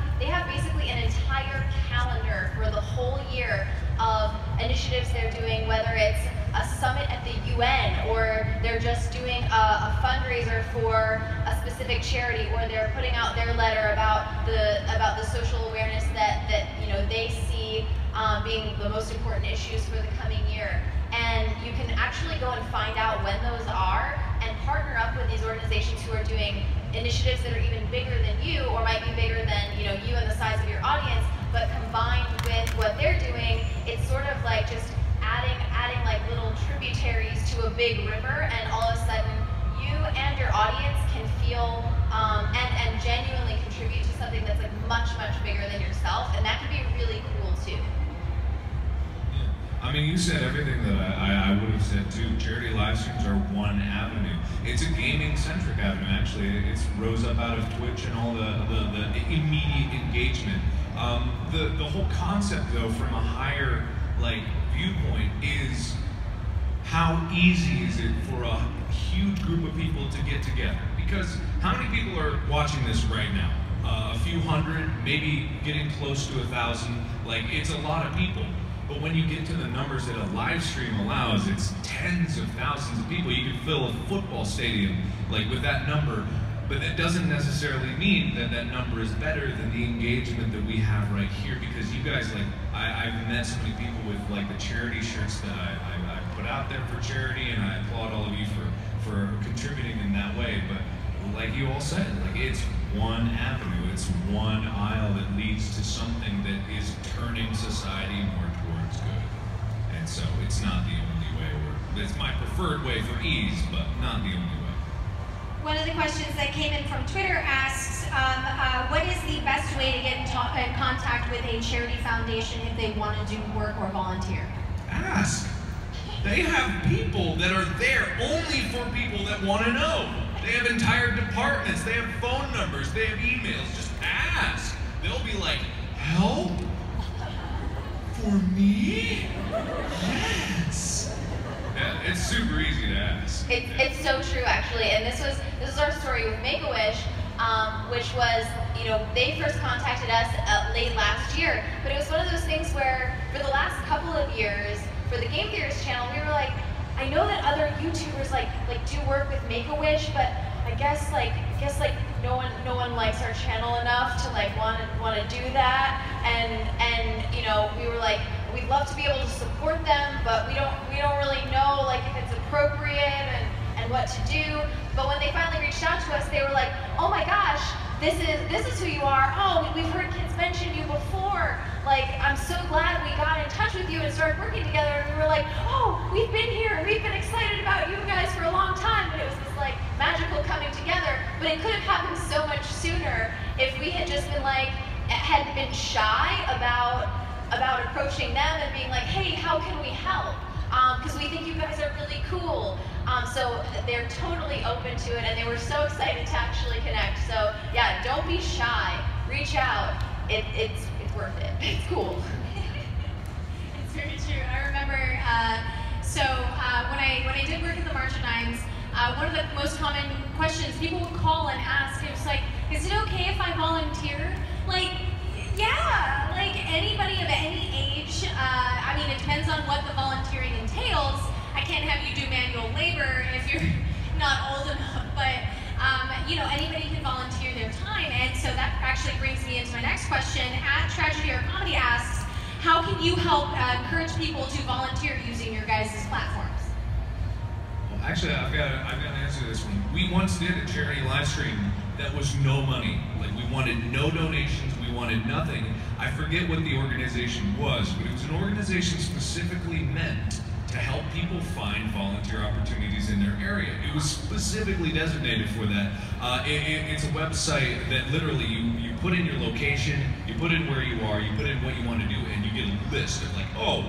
basically an entire calendar for the whole year of initiatives they're doing, whether it's a summit at the UN, or they're just doing a fundraiser for a specific charity, or they're putting out their letter about the social awareness that they see being the most important issues for the coming year. And you can actually go and find out when those are and partner up with these organizations who are doing initiatives that are even bigger than you, or might be bigger than you and the size of your audience, but combined with what they're doing, it's sort of like just adding like little tributaries to a big river, and all of a sudden you and your audience can feel and genuinely contribute to something that's like much bigger than yourself, and that can be really cool too. I mean, you said everything that I would have said too. Charity live streams are one avenue. It's a gaming-centric avenue, actually. It rose up out of Twitch and all the immediate engagement. The whole concept, though, from a higher viewpoint, is how easy is it for a huge group of people to get together? Because how many people are watching this right now? A few hundred, maybe getting close to 1,000. It's a lot of people. But when you get to the numbers that a live stream allows, it's tens of thousands of people. You could fill a football stadium with that number, but that doesn't necessarily mean that that number is better than the engagement that we have right here, because you guys, I've met so many people with the charity shirts that I put out there for charity, and I applaud all of you for contributing in that way. But like you all said, it's one avenue, it's one aisle that leads to something that is turning society more towards good. And so it's not the only way, it's my preferred way for ease, but not the only way. One of the questions that came in from Twitter asks, what is the best way to get in contact with a charity foundation if they want to do work or volunteer? Ask. They have people that are there only for people that want to know. They have entire departments, they have phone numbers, they have emails. Just ask. They'll be like, help? For me? Yes. It's super easy to ask. It's so true, actually. And this is our story with Make-A-Wish, which was, they first contacted us late last year. But it was one of those things where, for the last couple of years, for the Game Theorist channel, we were like, I know that other YouTubers like do work with Make-A-Wish, but I guess no one likes our channel enough to want to do that. And we were like, we'd love to be able to support them, but we don't really know if it's appropriate and what to do. But when they finally reached out to us, they were like, oh my gosh, this is who you are. Oh, we've heard kids mention you before. I'm so glad we got in touch with you and started working together. And we were like, oh, we've been here and we've been excited about you guys for a long time. And it was this magical coming together. But it could have happened so much sooner if we had just been had been shy about approaching them and being like, hey, how can we help? Because we think you guys are really cool. So they're totally open to it, and they were so excited to actually connect. So yeah, don't be shy. Reach out. It's worth it. It's cool. It's very true. I remember, when I did work at the March of Dimes, one of the most common questions people would call and ask, it was like, is it okay if I volunteer? Yeah, anybody of any age. I mean, it depends on what the volunteering entails. I can't have you do manual labor if you're not old enough, but anybody can volunteer their time. And so that actually brings me into my next question. At Tragedy or Comedy asks, how can you help encourage people to volunteer using your guys' platforms? Well, actually, I've got an answer to this one. We once did a charity live stream that was no money. We wanted no donations, we wanted nothing. I forget what the organization was, but it was an organization specifically meant to help people find volunteer opportunities in their area. It was specifically designated for that. It's a website that literally you put in your location, you put in where you are, you put in what you want to do, and you get a list of oh,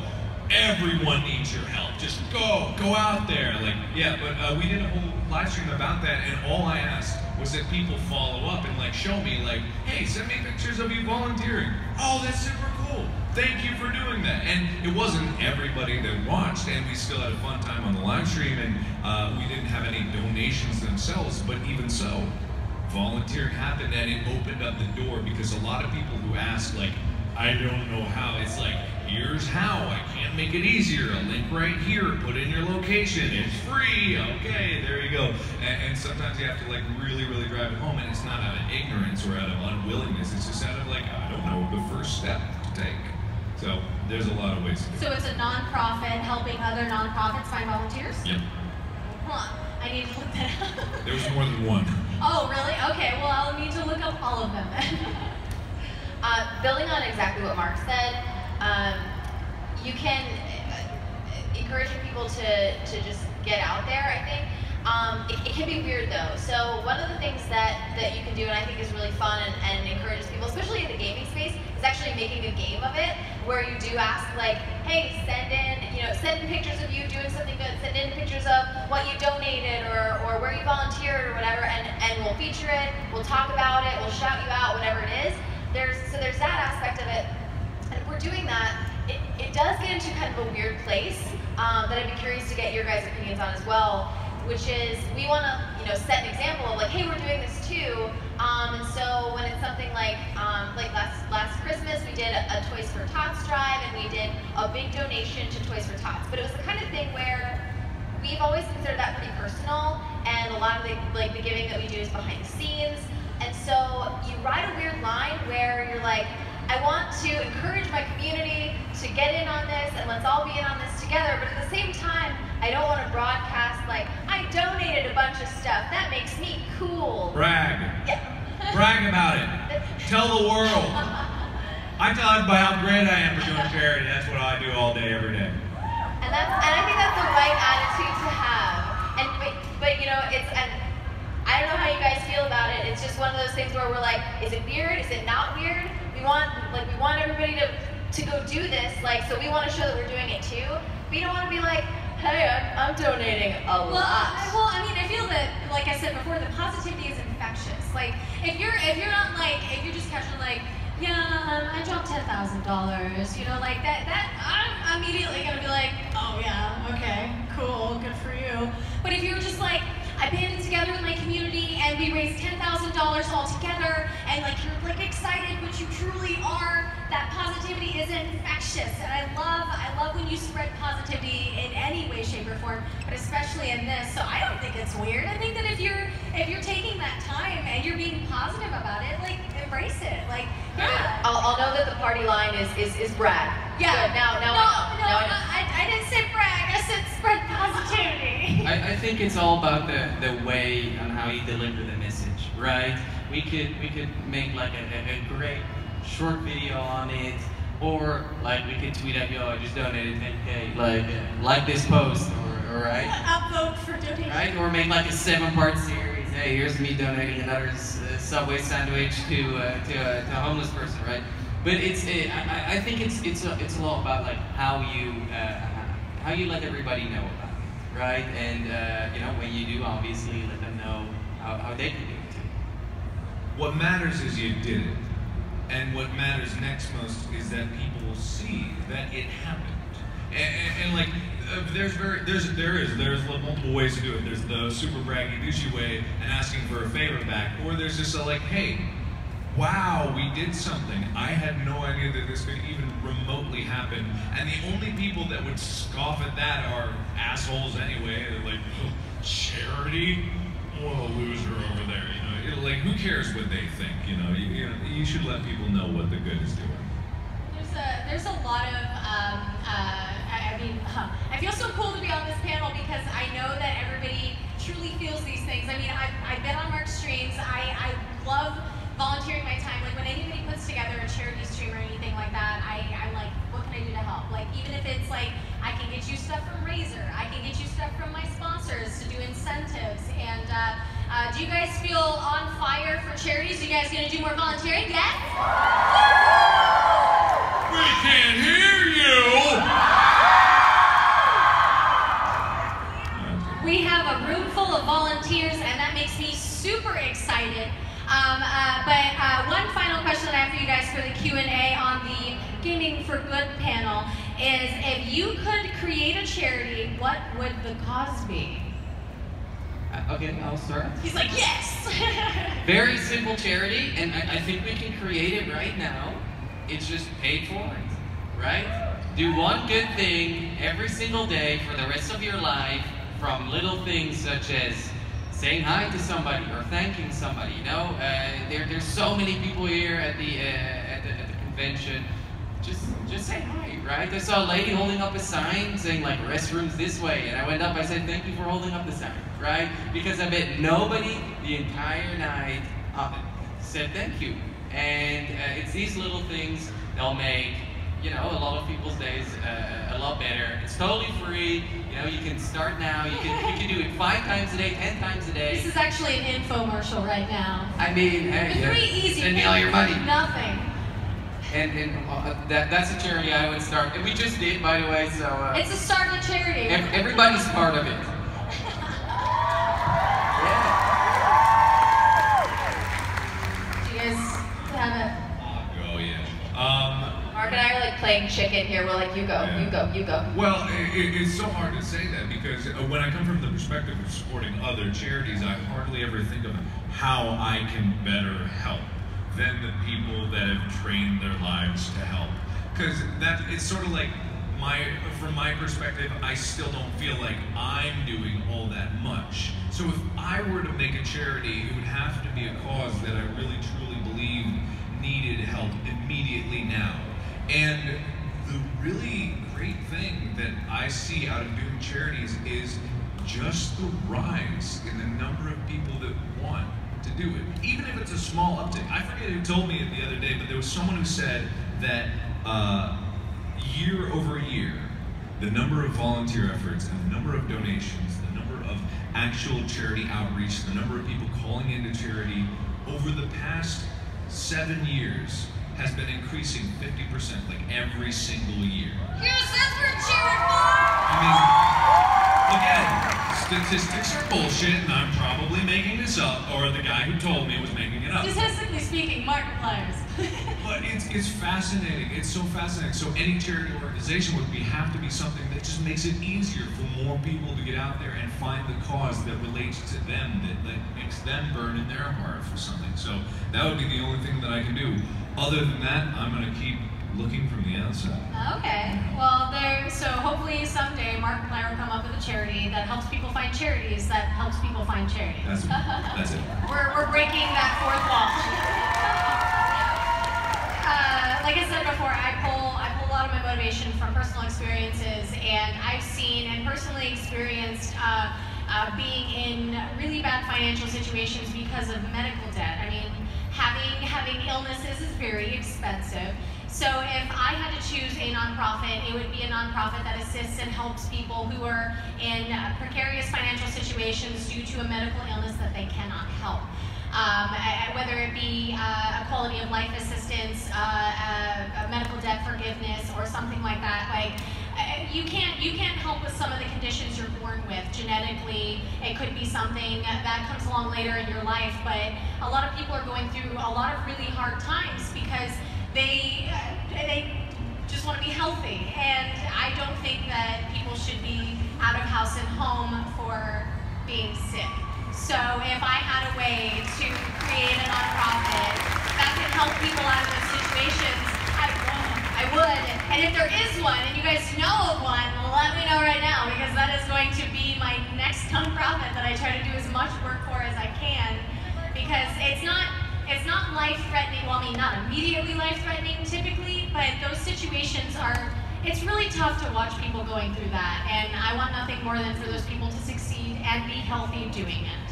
everyone needs your help. Just go out there. But we did a whole live stream about that, and all I asked was that people follow up and show me hey, send me pictures of you volunteering. Oh, that's super cool. Thank you for doing that. And it wasn't everybody that watched, and we still had a fun time on the live stream, and we didn't have any donations themselves, but even so, volunteering happened, and it opened up the door, because a lot of people who ask I don't know how, it's here's how, I can't make it easier, a link right here, put in your location, it's free, okay, there you go. And sometimes you have to really, really drive it home, and it's not out of ignorance or out of unwillingness, it's just out of I don't know, the first step to take. So there's a lot of ways to do it. So it's a nonprofit helping other nonprofits find volunteers? Yep. Huh. I need to look that up. There was more than one. Oh, really? Okay, well, I'll need to look up all of them then. Building on exactly what Mark said, you can encouraging people to just get out there, I think. It can be weird though. So one of the things that you can do, and I think is really fun and encourages people, especially in the gaming space, is actually making a game of it, where you do ask hey, send in pictures of you doing something good, send in pictures of what you donated or where you volunteered or whatever, and we'll feature it, we'll talk about it, we'll shout you out, whatever it is. There's that aspect of it. And if we're doing that, it does get into kind of a weird place that I'd be curious to get your guys' opinions on as well, which is we want to set an example of hey, we're doing this too. And so when it's something like last Christmas, we did a Toys for Tots drive, and we did a big donation to Toys for Tots. But it was the kind of thing where we've always considered that pretty personal, and a lot of the giving that we do is behind the scenes. And so you ride a weird line where you're I want to encourage my community to get in on this, and let's all be in on this together, but at the same time, I don't want to broadcast I donated a bunch of stuff, that makes me cool. Brag. Yeah. Brag about it. Tell the world. I tell everybody how great I am for doing charity. That's what I do all day, every day. And I think that's the right attitude to have. But I don't know how you guys feel about it. It's just one of those things where we're is it weird? Is it not weird? We want everybody to go do this, so we want to show that we're doing it too. We don't want to be hey, I'm donating a lot. Well, I mean, I feel that, like I said before, the positivity is infectious. If you're not if you're just casually yeah, I dropped $10,000, that I'm immediately gonna be oh yeah, okay, cool, good and like you're like excited, but you truly are. That positivity is infectious, and I love when you spread positivity in any way, shape, or form, but especially in this. So I don't think it's weird. I think that if you're taking that time and you're being positive about it, like embrace it. Like yeah. I'll know that the party line is brag. Yeah. Good. Now I didn't say brag. I said spread positivity. I think it's all about the way and how you deliver the message, right? We could make like a great short video on it, or like we could tweet at yo, I just donated 10K, like this post, or right? Upvote for donation. Right? Or make like a 7-part series. Hey, here's me donating another Subway sandwich to a homeless person, right? But I think it's a lot about like how you let everybody know about it, right? And you know, when you do, obviously let them know how they can do it too. What matters is you did it. And what matters next most is that people will see that it happened. And like, there's multiple ways to do it. There's the super braggy, douchey way and asking for a favor back, or there's just a like, hey, wow, we did something. I had no idea that this could even remotely happen. And the only people that would scoff at that are assholes anyway. They're like, oh, charity? What a loser over there, you know? Like, who cares what they think, you know? You should let people know what the good is doing. There's a lot of, I feel so cool to be on this panel because I know that everybody truly feels these things. I mean, I've been on Mark's streams. I love volunteering my time. Like, when anybody puts together a charity stream or anything like that, I'm like, what can I do to help? Like, even if it's like, I can get you stuff from Razor, I can get you stuff from my sponsors to do incentives, and do you guys feel on fire for charities? Are you guys gonna do more volunteering? Yes? We can't hear you! We have a room full of volunteers, and that makes me super excited. But one final question that I have for you guys for the Q&A on the Gaming for Good panel is, if you could create a charity, what would the cause be? Okay, I'll start. He's like, yes! Very simple charity, and I think we can create it right now. It's just paid forward, right? Do one good thing every single day for the rest of your life, from little things such as saying hi to somebody or thanking somebody. You know, there's so many people here at the convention. Just say hi, right? I saw a lady holding up a sign saying like restrooms this way, and I went up, I said thank you for holding up the sign, right? Because I bet nobody the entire night said thank you. And it's these little things that'll make, you know, a lot of people's days a lot better. It's totally free. You know, you can start now. You can do it 5 times a day, 10 times a day. This is actually an infomercial right now. I mean, hey, It's pretty easy. send me all your money. Nothing. And that's a charity I would start. And we just did, by the way, so... It's a start of charity. Everybody's part of it. Do you guys have it? Oh, yeah. Mark and I are like playing chicken here. We're like, you go, Yeah. you go, you go. Well, it's so hard to say that because when I come from the perspective of supporting other charities, I hardly ever think of how I can better help than the people that have trained their lives to help. Because it's sort of like, from my perspective, I still don't feel like I'm doing all that much. So if I were to make a charity, it would have to be a cause that I really truly believe needed help immediately now. And the really great thing that I see out of doing charities is just the rise in the number of people that want to do it. Even if it's a small uptick. I forget who told me it the other day, but there was someone who said that year over year, the number of volunteer efforts and the number of donations, the number of actual charity outreach, the number of people calling into charity over the past 7 years has been increasing 50%, like every single year. Yes, that's what we're cheering for! I mean, again, statistics are bullshit, and I'm probably making this up, or the guy who told me was making it Statistically speaking, Markipliers. But it's fascinating. It's so fascinating. So any charity organization would have to be something that just makes it easier for more people to get out there and find the cause that relates to them, that makes them burn in their heart for something. So that would be the only thing that I can do. Other than that, I'm going to keep looking from the outside. Okay. Well, so hopefully someday Markiplier will come up with a charity that helps people find charities that helps people find charities. That's it. We're breaking that fourth wall. Like I said before, I pull a lot of my motivation from personal experiences, and I've seen and personally experienced being in really bad financial situations because of medical debt. I mean, having illnesses is very expensive. So if I had to choose a nonprofit, it would be a nonprofit that assists and helps people who are in precarious financial situations due to a medical illness that they cannot help. Whether it be a quality of life assistance, a medical debt forgiveness, or something like that. Like you can't help with some of the conditions you're born with genetically. It could be something that comes along later in your life, but a lot of people are going through a lot of really hard times because they just want to be healthy, and I don't think that people should be out of house and home for being sick. So if I had a way to create a nonprofit that could help people out of those situations, I would. And if there is one, and you guys know of one, let me know right now, because that is going to be my next nonprofit that I try to do as much work for as I can, because it's not life-threatening. Well, I mean, not immediately life-threatening typically, but those situations it's really tough to watch people going through that, and I want nothing more than for those people to succeed and be healthy doing it.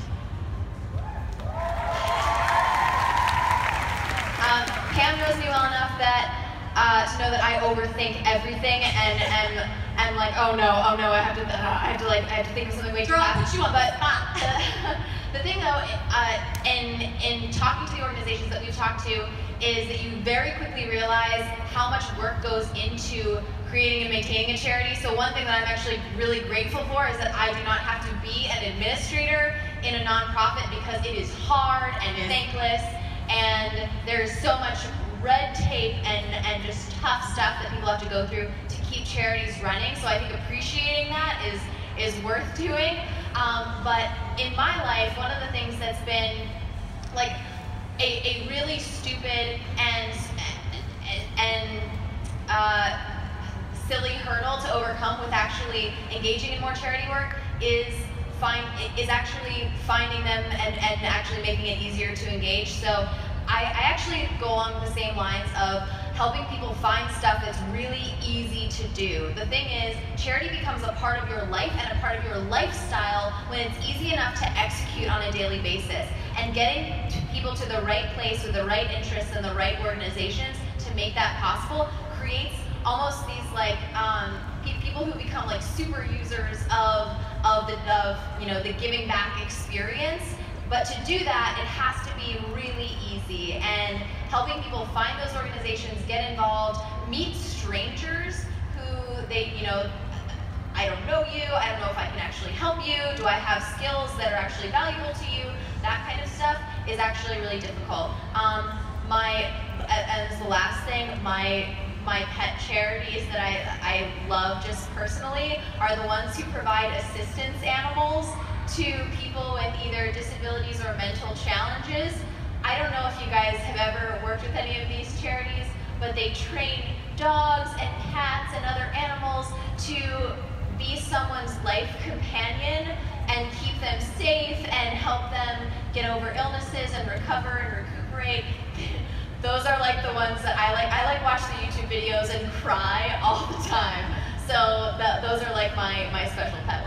Pam knows me well enough to know that I overthink everything, and like, oh no, I have to think of something way too fast. Girl, I'll put you on the spot. The thing though, in talking to the organizations that we've talked to, is that you very quickly realize how much work goes into creating and maintaining a charity. So one thing that I'm actually really grateful for is that I do not have to be an administrator in a nonprofit, because it is hard and thankless, and there's so much red tape and just tough stuff that people have to go through to keep charities running. So I think appreciating that is worth doing. But in my life, one of the things that's been like a really stupid and silly hurdle to overcome with actually engaging in more charity work is actually finding them and actually making it easier to engage. So I actually go along the same lines of helping people find stuff that's really easy to do. The thing is, charity becomes a part of your life and a part of your lifestyle when it's easy enough to execute on a daily basis. And getting people to the right place with the right interests and the right organizations to make that possible creates almost these like people who become like super users of the giving back experience. But to do that, it has to be really easy, and helping people find those organizations, get involved, meet strangers who I don't know you, I don't know if I can actually help you, do I have skills that are actually valuable to you, that kind of stuff is actually really difficult. As the last thing, my pet charities that I love just personally are the ones who provide assistance animals to people with either disabilities or mental challenges. I don't know if you guys have ever worked with any of these charities, but they train dogs and cats and other animals to be someone's life companion and keep them safe and help them get over illnesses and recover and recuperate. Those are like the ones that I like. I like watch the YouTube videos and cry all the time. So those are like my special pet